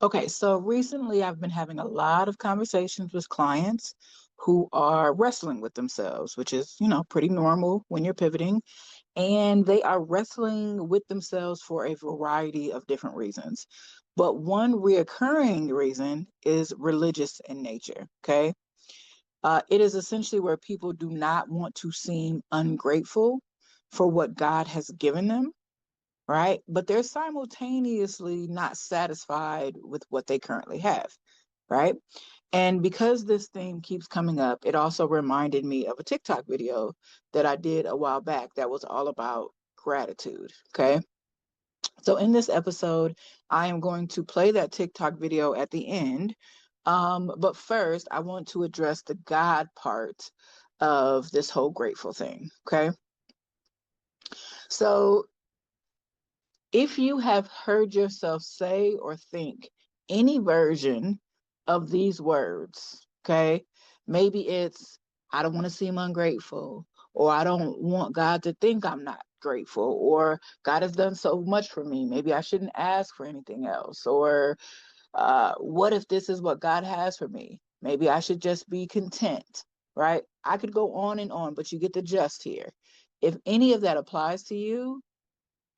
Okay, so recently I've been having a lot of conversations with clients who are wrestling with themselves, which is, pretty normal when you're pivoting. And they are wrestling with themselves for a variety of different reasons. But one reoccurring reason is religious in nature. Okay. It is essentially where people do not want to seem ungrateful for what God has given them, right? But they're simultaneously not satisfied with what they currently have, right? And because this theme keeps coming up, it also reminded me of a TikTok video that I did a while back that was all about gratitude. Okay. So in this episode, I am going to play that TikTok video at the end. But first, I want to address the God part of this whole grateful thing. Okay. So if you have heard yourself say or think any version of these words, okay, maybe it's, I don't want to seem ungrateful, or I don't want God to think I'm not grateful, or God has done so much for me. Maybe I shouldn't ask for anything else, or what if this is what God has for me? Maybe I should just be content, right? I could go on, but you get the gist here. If any of that applies to you,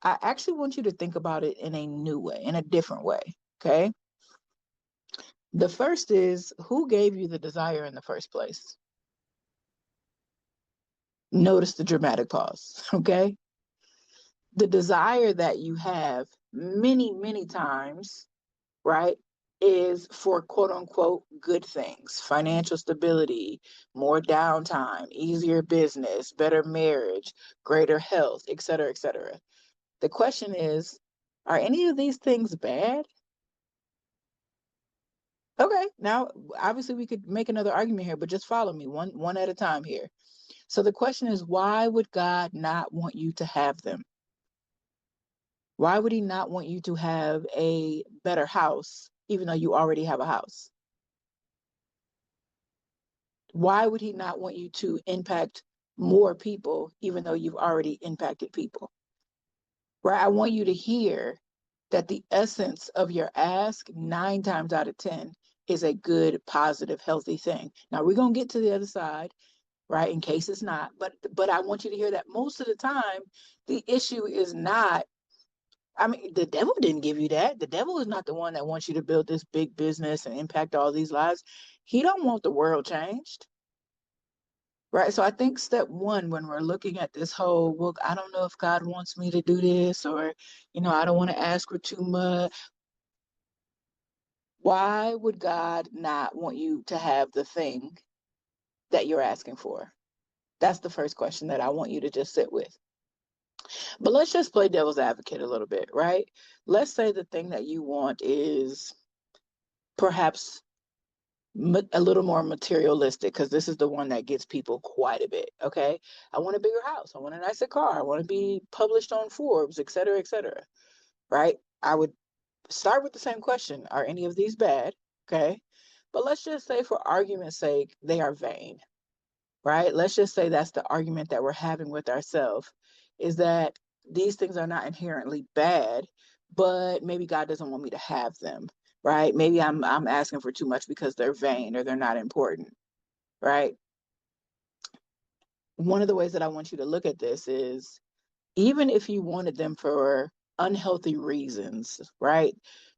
I actually want you to think about it in a new way, in a different way. Okay. The first is, who gave you the desire in the first place? Notice the dramatic pause. Okay. The desire that you have many, many times, right, is for quote unquote good things, financial stability, more downtime, easier business, better marriage, greater health, et cetera, et cetera. The question is, are any of these things bad? Okay, now obviously we could make another argument here, but just follow me one at a time here. So the question is, why would God not want you to have them? Why would he not want you to have a better house, even though you already have a house? Why would he not want you to impact more people, even though you've already impacted people? Right? I want you to hear that the essence of your ask 9 times out of 10 is a good, positive, healthy thing. Now we're gonna get to the other side, right? In case it's not. But I want you to hear that most of the time, the issue is not, I mean, the devil didn't give you that. The devil is not the one that wants you to build this big business and impact all these lives. He don't want the world changed. Right. So I think step one, when we're looking at this whole, well, I don't know if God wants me to do this, or, I don't want to ask for too much. Why would God not want you to have the thing that you're asking for? That's the first question that I want you to just sit with. But let's just play devil's advocate a little bit, right? Let's say the thing that you want is perhaps a little more materialistic, because this is the one that gets people quite a bit. Okay. I want a bigger house. I want a nicer car. I want to be published on Forbes, et cetera, et cetera. Right. I would start with the same question. Are any of these bad? Okay. But let's just say, for argument's sake, they are vain. Right. Let's just say that's the argument that we're having with ourselves, is that these things are not inherently bad, but maybe God doesn't want me to have them. Right. Maybe I'm asking for too much because they're vain or they're not important. Right. One of the ways that I want you to look at this is, even if you wanted them for unhealthy reasons, right?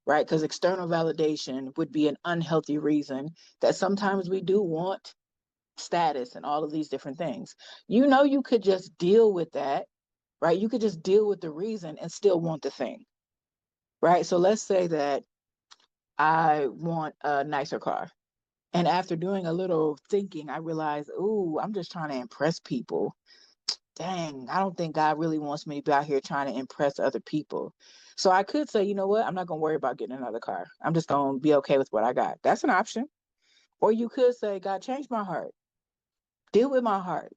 Right. Because external validation would be an unhealthy reason, that sometimes we do want status and all of these different things. You could just deal with that, right? You could just deal with the reason and still want the thing, right? So let's say that I want a nicer car. And after doing a little thinking, I realized, ooh, I'm just trying to impress people. Dang, I don't think God really wants me to be out here trying to impress other people. So I could say, you know what? I'm not going to worry about getting another car. I'm just going to be okay with what I got. That's an option. Or you could say, God, change my heart. Deal with my heart.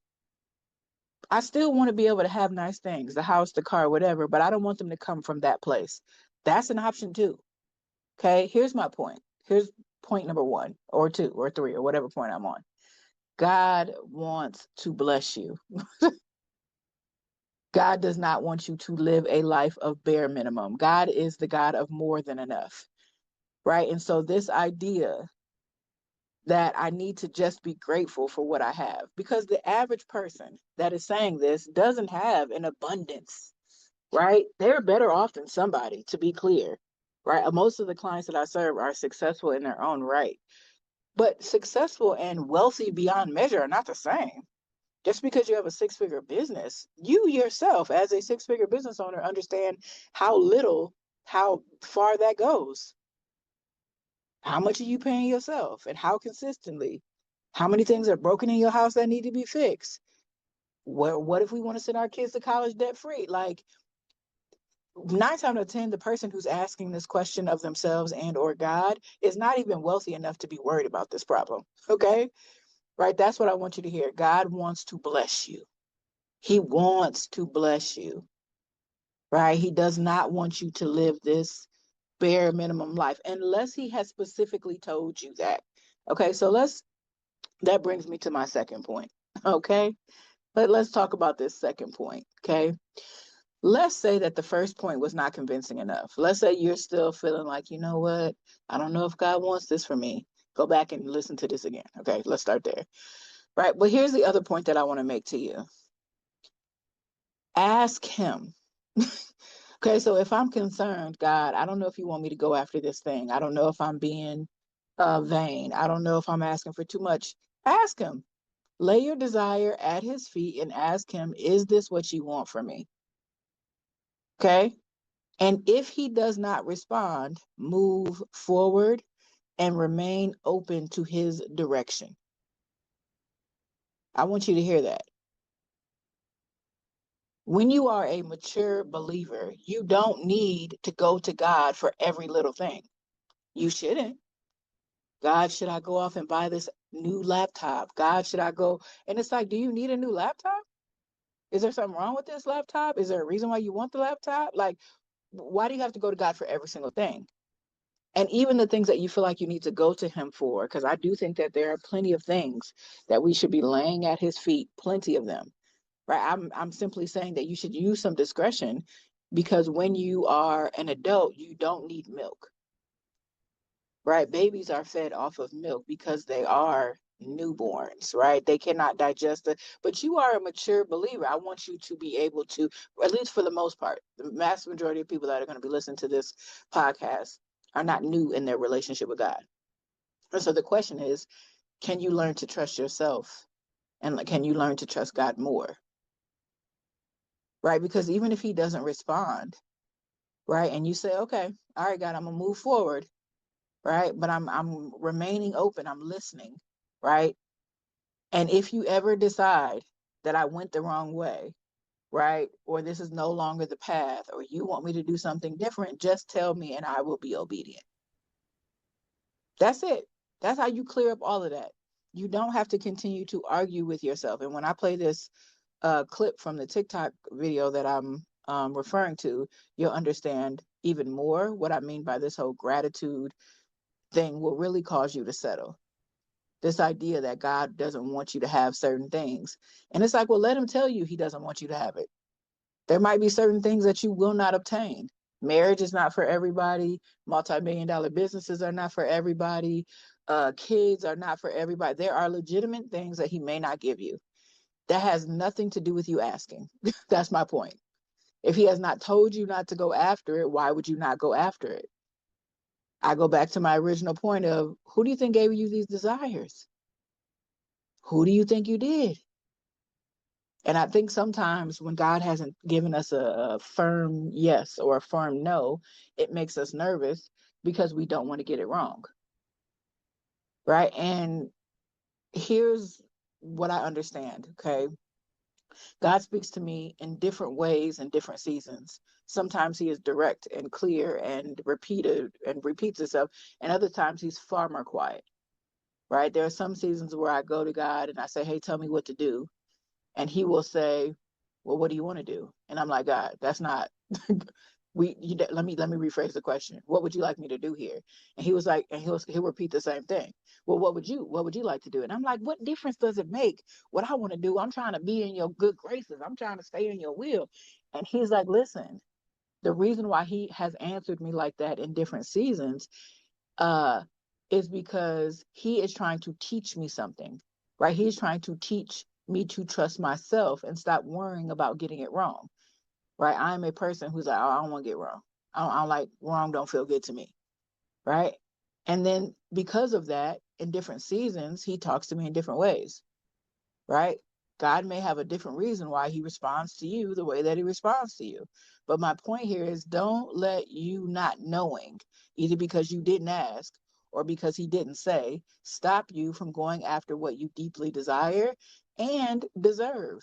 I still want to be able to have nice things, the house, the car, whatever, but I don't want them to come from that place. That's an option too. Okay. Here's my point. Here's point number one or two or three or whatever point I'm on. God wants to bless you. God does not want you to live a life of bare minimum. God is the God of more than enough. right? And so this idea that I need to just be grateful for what I have, because the average person that is saying this doesn't have an abundance, right? They're better off than somebody, to be clear, right? Most of the clients that I serve are successful in their own right, but successful and wealthy beyond measure are not the same. Just because you have a six-figure business, you yourself, as a six-figure business owner, understand how little, how far that goes. How much are you paying yourself and how consistently? How many things are broken in your house that need to be fixed? What if we want to send our kids to college debt free? Like, 9 times out of 10, the person who's asking this question of themselves and or God is not even wealthy enough to be worried about this problem. Okay. Right. That's what I want you to hear. God wants to bless you. He wants to bless you. Right. He does not want you to live this bare minimum life unless he has specifically told you that. Okay. So that brings me to my second point. Okay. Let's talk about this second point. Okay. Let's say that the first point was not convincing enough. Let's say you're still feeling like, you know what? I don't know if God wants this for me. Go back and listen to this again. Okay, let's start there. Right. But here's the other point that I want to make to you. Ask him. Okay, so if I'm concerned, God, I don't know if you want me to go after this thing. I don't know if I'm being vain. I don't know if I'm asking for too much. Ask him. Lay your desire at his feet and ask him, is this what you want from me? Okay. And if he does not respond, move forward and remain open to his direction. I want you to hear that. When you are a mature believer, you don't need to go to God for every little thing. You shouldn't. God, should I go off and buy this new laptop? God, should I go? And it's like, do you need a new laptop? Is there something wrong with this laptop? Is there a reason why you want the laptop? Like, why do you have to go to God for every single thing? And even the things that you feel like you need to go to him for, because I do think that there are plenty of things that we should be laying at his feet, plenty of them, right? I'm simply saying that you should use some discretion, because when you are an adult, you don't need milk, right? Babies are fed off of milk because they are newborns, right? They cannot digest it. But you are a mature believer. I want you to be able to, at least for the most part, the vast majority of people that are going to be listening to this podcast are not new in their relationship with God. And so the question is, can you learn to trust yourself? And can you learn to trust God more? Right? Because even if he doesn't respond, right, and you say, okay, all right, God, I'm gonna move forward, right? But I'm remaining open, I'm listening, right? And if you ever decide that I went the wrong way, right, or this is no longer the path, or you want me to do something different, just tell me and I will be obedient. That's it. That's how you clear up all of that. You don't have to continue to argue with yourself. And when I play this clip from the TikTok video that I'm referring to, you'll understand even more what I mean by this whole gratitude thing will really cause you to settle. This idea that God doesn't want you to have certain things. And it's like, well, let him tell you he doesn't want you to have it. There might be certain things that you will not obtain. Marriage is not for everybody. Multi-million dollar businesses are not for everybody. Kids are not for everybody. There are legitimate things that he may not give you. That has nothing to do with you asking. That's my point. If he has not told you not to go after it, why would you not go after it? I go back to my original point of, who do you think gave you these desires? Who do you think you did? And I think sometimes when God hasn't given us a firm yes or a firm no, it makes us nervous because we don't want to get it wrong. Right. And here's what I understand. Okay. God speaks to me in different ways in different seasons. Sometimes he is direct and clear and repeated and repeats himself. And other times he's far more quiet. Right. There are some seasons where I go to God and I say, hey, tell me what to do. And he will say, well, what do you want to do? And I'm like, God, that's not let me rephrase the question. What would you like me to do here? And he was like, and he'll repeat the same thing. Well, what would you like to do? And I'm like, what difference does it make what I want to do? I'm trying to be in your good graces. I'm trying to stay in your will. And he's like, listen, the reason why he has answered me like that in different seasons uh, is because he is trying to teach me something, right? He's trying to teach me to trust myself and stop worrying about getting it wrong, right? I'm a person who's like, oh, I don't want to get wrong. I don't like wrong, don't feel good to me, right? And then because of that, in different seasons, he talks to me in different ways, right? God may have a different reason why he responds to you the way that he responds to you. But my point here is don't let you not knowing, either because you didn't ask or because he didn't say, stop you from going after what you deeply desire and deserve,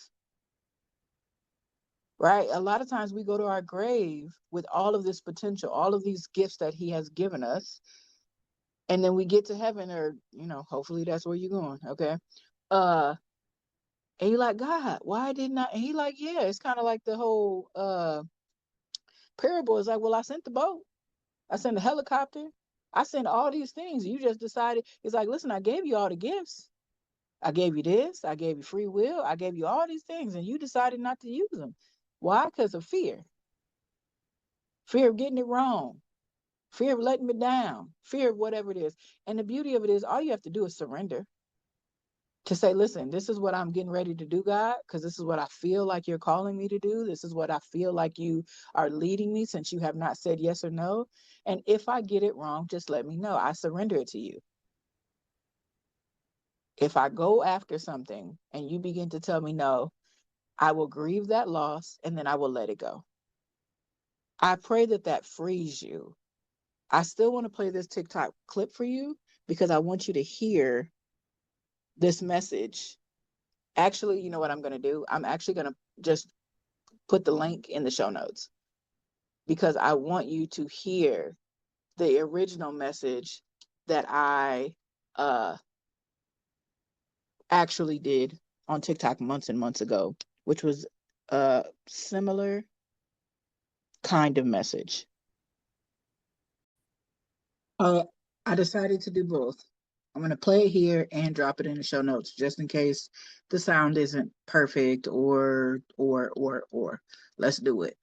right? A lot of times we go to our grave with all of this potential, all of these gifts that he has given us. And then we get to heaven, or, hopefully that's where you're going. Okay. Uh, And you're like, God, why didn't I? And he like, yeah, it's kind of like the whole parable. Is like, well, I sent the boat, I sent the helicopter, I sent all these things. You just decided. It's like, listen, I gave you all the gifts. I gave you this. I gave you free will. I gave you all these things, and you decided not to use them. Why? Because of fear. Fear of getting it wrong. Fear of letting me down. Fear of whatever it is. And the beauty of it is, all you have to do is surrender. To say, listen, this is what I'm getting ready to do, God, because this is what I feel like you're calling me to do. This is what I feel like you are leading me, since you have not said yes or no. And if I get it wrong, just let me know. I surrender it to you. If I go after something and you begin to tell me no, I will grieve that loss and then I will let it go. I pray that that frees you. I still want to play this TikTok clip for you because I want you to hear this message. Actually, you know what I'm going to do? I'm actually going to just put the link in the show notes because I want you to hear the original message that I actually did on TikTok months and months ago, which was a similar kind of message. Uh, I decided to do both. I'm going to play it here and drop it in the show notes just in case the sound isn't perfect or. Let's do it.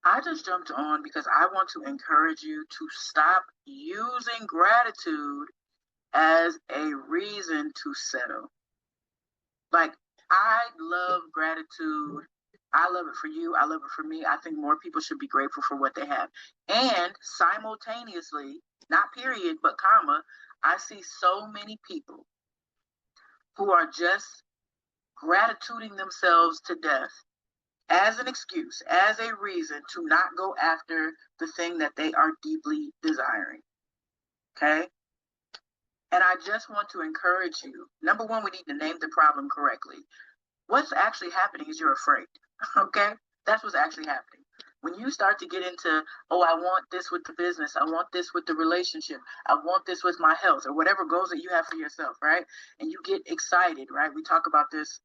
I just jumped on because I want to encourage you to stop using gratitude as a reason to settle. Like, I love gratitude. I love it for you. I love it for me. I think more people should be grateful for what they have. And simultaneously, not period, but comma, I see so many people who are just gratituding themselves to death as an excuse, as a reason to not go after the thing that they are deeply desiring. Okay? And I just want to encourage you. Number one, we need to name the problem correctly. What's actually happening is you're afraid. Okay? That's what's actually happening. When you start to get into, oh, I want this with the business, I want this with the relationship, I want this with my health, or whatever goals that you have for yourself, right? And you get excited, right? We talk about this,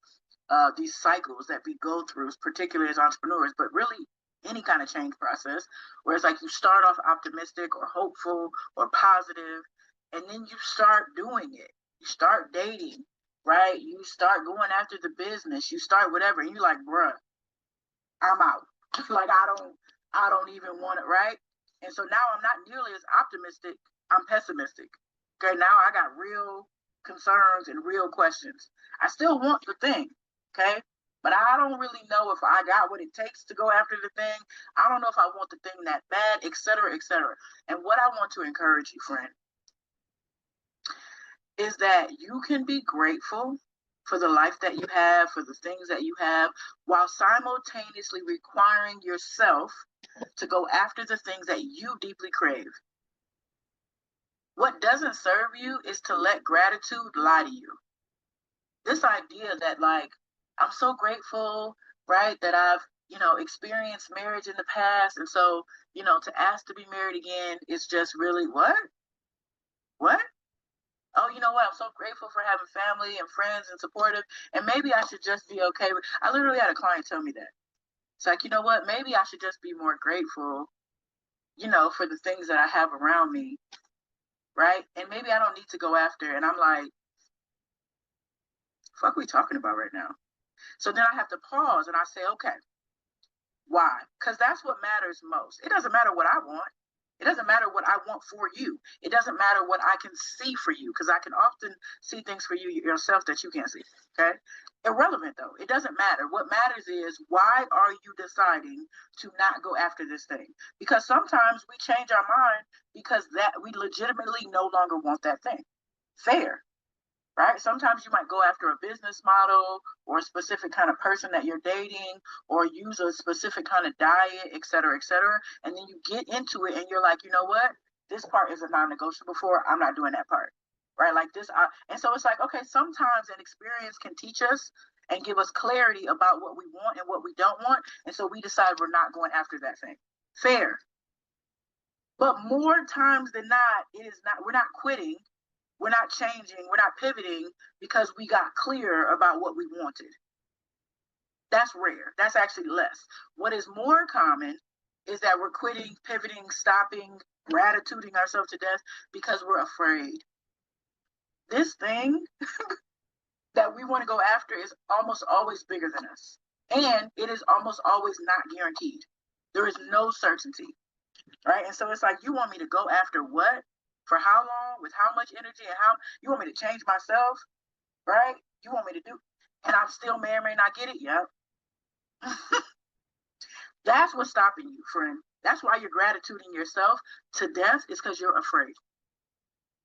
these cycles that we go through, particularly as entrepreneurs, but really any kind of change process, where it's like you start off optimistic or hopeful or positive, and then you start doing it. You start dating, right? You start going after the business, you start whatever, and you're like, bruh, I'm out. Like, I don't even want it, right? And so now I'm not nearly as optimistic. I'm pessimistic. Okay, now I got real concerns and real questions. I still want the thing, okay? But I don't really know if I got what it takes to go after the thing. I don't know if I want the thing that bad, et cetera, et cetera. And what I want to encourage you, friend, is that you can be grateful for the life that you have, for the things that you have, while simultaneously requiring yourself to go after the things that you deeply crave. What doesn't serve you is to let gratitude lie to you. This idea that, like, I'm so grateful, right, that I've, experienced marriage in the past. And so, to ask to be married again is just really what? What? Oh, you know what? I'm so grateful for having family and friends and supportive. And maybe I should just be okay with. I literally had a client tell me that. It's like, you know what? Maybe I should just be more grateful, for the things that I have around me, right? And maybe I don't need to go after. And I'm like, fuck, we talking about right now? So then I have to pause and I say, okay, why? Because that's what matters most. It doesn't matter what I want. It doesn't matter what I want for you. It doesn't matter what I can see for you, because I can often see things for you yourself that you can't see. Okay? Irrelevant though. It doesn't matter. What matters is, why are you deciding to not go after this thing? Because sometimes we change our mind because that we legitimately no longer want that thing. Fair. Right? Sometimes you might go after a business model or a specific kind of person that you're dating, or use a specific kind of diet, et cetera, et cetera. And then you get into it and you're like, you know what? This part is a non-negotiable for. I'm not doing that part. Right? Like this. And so it's like, okay, sometimes an experience can teach us and give us clarity about what we want and what we don't want. And so we decide we're not going after that thing. Fair. But more times than not, it is not, we're not quitting, we're not changing, we're not pivoting because we got clear about what we wanted. That's rare. That's actually less. What is more common is that we're quitting, pivoting, stopping, gratituding ourselves to death because we're afraid. This thing that we want to go after is almost always bigger than us. And it is almost always not guaranteed. There is no certainty. Right? And so it's like, you want me to go after what? For how long? With how much energy? And how you want me to change myself? Right? You want me to do, and I still may or may not get it. Yep. That's what's stopping you, friend. That's why you're gratituding yourself to death, is because you're afraid.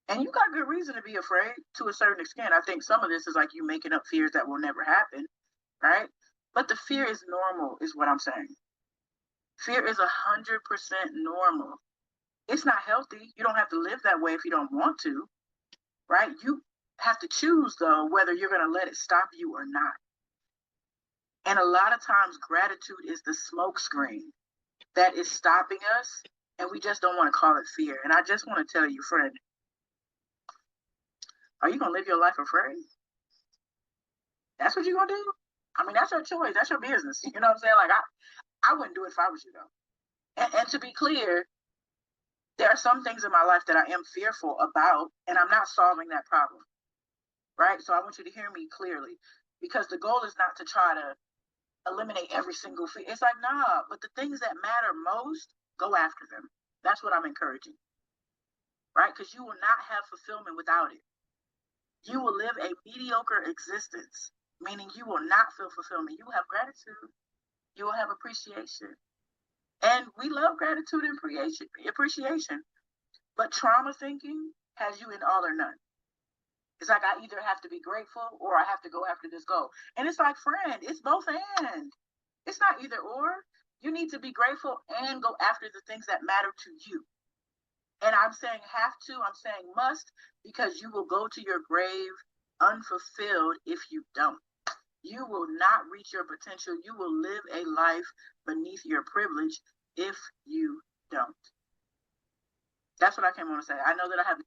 And you got good reason to be afraid to a certain extent. I think some of this is like you making up fears that will never happen, right? But the fear is normal, is what I'm saying. Fear is 100% normal. It's not healthy. You don't have to live that way if you don't want to, right? You have to choose, though, whether you're going to let it stop you or not. And a lot of times, gratitude is the smoke screen that is stopping us, and we just don't want to call it fear. And I just want to tell you, friend, are you going to live your life afraid? That's what you're going to do? I mean, that's your choice. That's your business. You know what I'm saying? Like, I wouldn't do it if I was you, though. And to be clear, there are some things in my life that I am fearful about, and I'm not solving that problem, right? So I want you to hear me clearly, because the goal is not to try to eliminate every single fear. It's like, nah, but the things that matter most, go after them. That's what I'm encouraging, right? Because you will not have fulfillment without it. You will live a mediocre existence, meaning you will not feel fulfillment. You will have gratitude. You will have appreciation. And we love gratitude and appreciation. But trauma thinking has you in all or none. It's like, I either have to be grateful or I have to go after this goal. And it's like, friend, it's both and. It's not either or. You need to be grateful and go after the things that matter to you. And I'm saying have to, I'm saying must, because you will go to your grave unfulfilled if you don't. You will not reach your potential. You will live a life beneath your privilege if you don't. That's what I came on to say. I know that I have